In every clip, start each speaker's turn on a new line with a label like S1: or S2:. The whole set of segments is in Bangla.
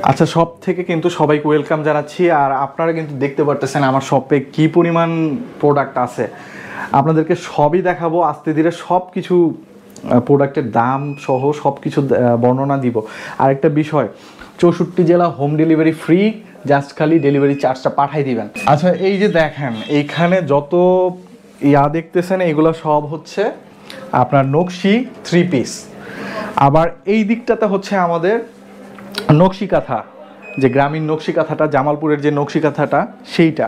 S1: আচ্ছা, সব থেকে কিন্তু সবাইকে ওয়েলকাম জানাচ্ছি। আর আপনারা কিন্তু দেখতে পারতেছেন আমার শপে কি পরিমাণ প্রোডাক্ট আছে, আপনাদেরকে সবই দেখাবো আস্তে ধীরে। সব কিছু প্রোডাক্টের দাম সহ সব কিছু বর্ণনা দিব। আরেকটা বিষয়, 64 জেলা হোম ডেলিভারি ফ্রি, জাস্ট খালি ডেলিভারি চার্জটা পাঠাই দিবেন। আচ্ছা, এই যে দেখেন এইখানে যত দেখতেছেন এগুলো সব হচ্ছে আপনার নকশি 3 পিস। আবার এই দিকটাতে হচ্ছে আমাদের নকশি কাঁথা, যে গ্রামীণ নকশি কাঁথাটা, জামালপুরের যে নকশি কাঁথাটা সেইটা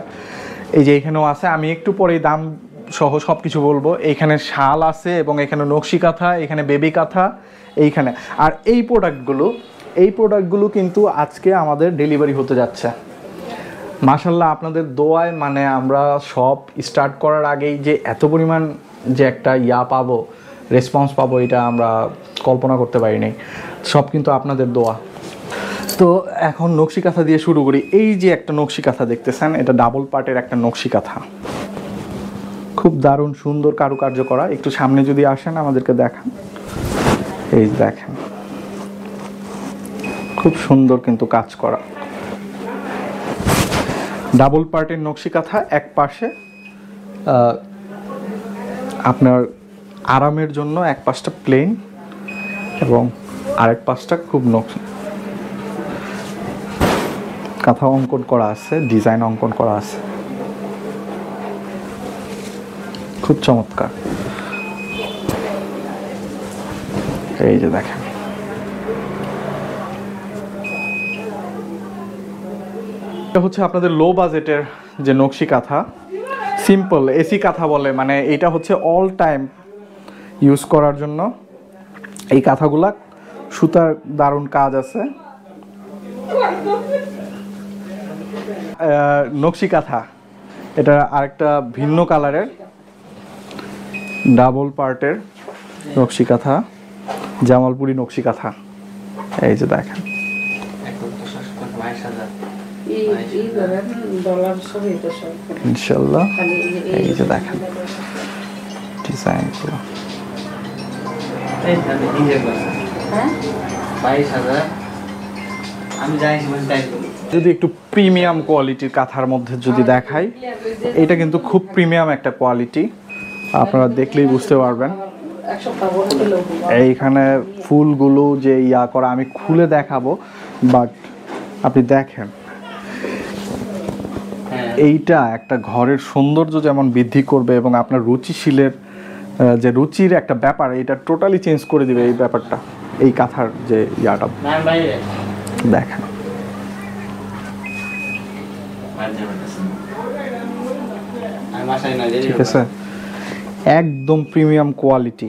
S1: এই যে এখানেও আছে। আমি একটু পরে দাম সহ সব কিছু বলবো। এইখানে শাল আছে এবং এখানে নকশি কাঁথা, এখানে বেবি কাঁথা এইখানে। আর এই প্রোডাক্টগুলো কিন্তু আজকে আমাদের ডেলিভারি হতে যাচ্ছে মাশাল্লাহ আপনাদের দোয়ায়। মানে আমরা সব স্টার্ট করার আগেই যে এত পরিমাণ যে একটা পাবো, রেসপন্স পাবো, এটা আমরা কল্পনা করতে পারিনি। সব কিন্তু আপনাদের দোয়া। তো এখন নকশি কাঁথা দিয়ে শুরু করি। এই যে একটা নকশি কাঁথা দেখতেছেন, এটা ডাবল পার্টের একটা নকশি কাঁথা, খুব দারুণ সুন্দর কারুকার্য করা। একটু সামনে যদি আসেন আমাদেরকে দেখান। এই দেখেন খুব সুন্দর কিন্তু কাজ করা ডাবল পার্টের নকশি কাঁথা। এক পাশে আপনার আরামের জন্য এক পাশটা প্লেন এবং আরেক পাশটা খুব নকশি কাঁথা অঙ্কন করা আছে, ডিজাইন অঙ্কন করা আছে, খুব চমৎকার। এই যে দেখেন এটা হচ্ছে আপনাদের লো বাজেটের যে নকশি কাঁথা, সিম্পল এসি কাঁথা বলে, মানে এটা হচ্ছে অল টাইম ইউজ করার জন্য। এই কাঁথাগুলা সুতার দারুণ কাজ আছে। নকশি কাঁথা, এটা আরেকটা ভিন্ন কালারের ডাবল পার্টের নকশি কাঁথা, জামালপুরি নকশি কাঁথা। এই যে দেখেন ইনশাল্লাহ। এই যে দেখেন ডিজাইনগুলো, যদি একটু প্রিমিয়াম কোয়ালিটির কাঁথার মধ্যে যদি দেখাই, এটা কিন্তু খুব প্রিমিয়াম একটা কোয়ালিটি, আপনারা দেখলেই বুঝতে পারবেন। এইখানে ফুলগুলো যে করা, আমি খুলে দেখাবো, বাট আপনি দেখেন এইটা একটা ঘরের সৌন্দর্য যেমন বৃদ্ধি করবে এবং আপনার রুচিশীলের যে রুচির একটা ব্যাপার, এটা টোটালি চেঞ্জ করে দিবে এই ব্যাপারটা। এই কাঁথার যে দেখেন, ঠিক আছে, একদম প্রিমিয়াম কোয়ালিটি।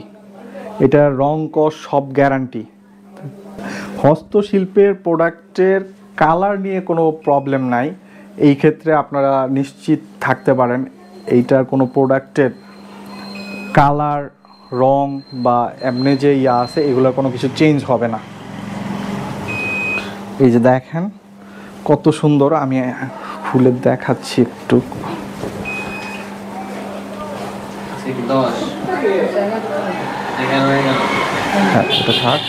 S1: এটা রং কস সব গ্যারান্টি। হস্তশিল্পের প্রোডাক্টের কালার নিয়ে কোনো প্রবলেম নাই, এই ক্ষেত্রে আপনারা নিশ্চিত থাকতে পারেন। এইটার কোনো প্রোডাক্টের কালার, রং বা এমনি যে আছে এগুলোর কোনো কিছু চেঞ্জ হবে না। এই যে দেখেন কত সুন্দর, আমি খুলে দেখাচ্ছি একটু। হ্যাঁ, সেটা থাক।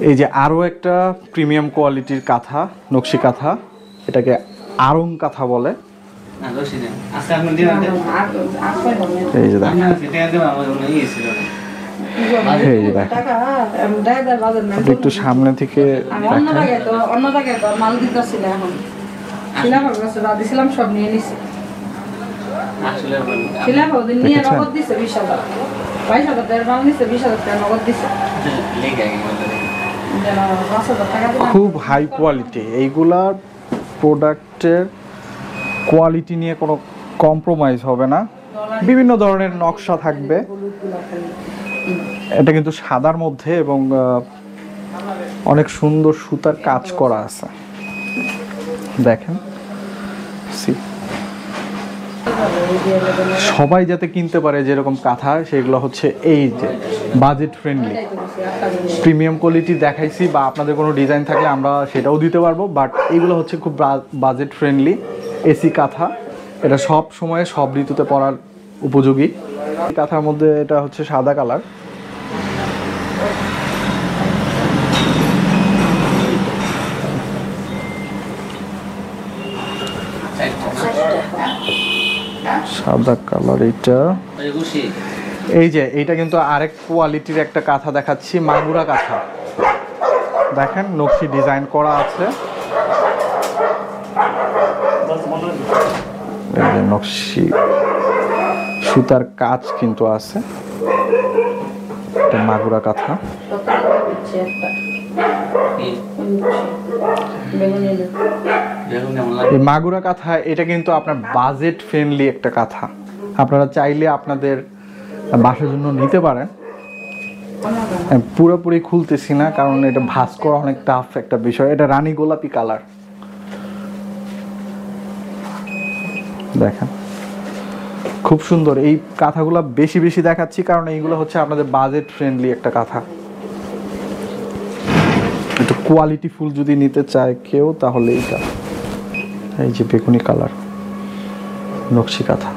S1: এই যে আরো একটা প্রিমিয়াম কোয়ালিটির কাঁথা, নকশি কাঁথা, এটাকে আরং কাঁথা বলে। এই যে দেখেন, একটু সামনে থেকে খুব হাই কোয়ালিটি। এইগুলার প্রোডাক্টের কোয়ালিটি নিয়ে কোনো কম্প্রোমাইজ হবে না, বিভিন্ন ধরনের নকশা থাকবে। এটা কিন্তু সাদার মধ্যে এবং অনেক সুন্দর সুতার কাজ করা আছে, দেখেন। সবাই যাতে কিনতে পারে যেরকম কাঁথা, সেগুলো হচ্ছে এই যে বাজেট ফ্রেন্ডলি প্রিমিয়াম কোয়ালিটি দেখাইছি, বা আপনাদের কোনো ডিজাইন থাকলে আমরা সেটাও দিতে পারবো, বাট এইগুলো হচ্ছে খুব বাজেট ফ্রেন্ডলি এসি কাঁথা। এটা সব সময়ে সব ঋতুতে পরার উপযোগী। কাঁথার মধ্যে এটা হচ্ছে সাদা কালার। সাদা কালার এটা। এই যে এইটা কিন্তু আরেক কোয়ালিটির একটা কাঁথা দেখাচ্ছি, মাগুরা কাঁথা। দেখেন নকশি ডিজাইন করা আছে, এই যে নকশি সুতার কাজ কিন্তু আছে। এটা মাগুরা কাঁথা। এই মাগুরা কাঁথা এটা কিন্তু আপনার বাজেট ফ্রেন্ডলি একটা কাঁথা, আপনারা চাইলে আপনাদের বাসার জন্য নিতে পারেন। পুরোপুরি খুলতেছি না কারণ এটা ভাঁজ করা অনেক টাফ একটা বিষয়। এটা রানী গোলাপি কালার, দেখেন খুব সুন্দর। এই কাঁথাগুলো বেশি বেশি দেখাচ্ছি কারণ এইগুলো হচ্ছে আপনাদের বাজেট ফ্রেন্ডলি একটা কাঁথা। একটু কোয়ালিটি ফুল যদি নিতে চায় কেউ তাহলে এইটা, এই যে বেগুনি কালার নকশি কাঁথা।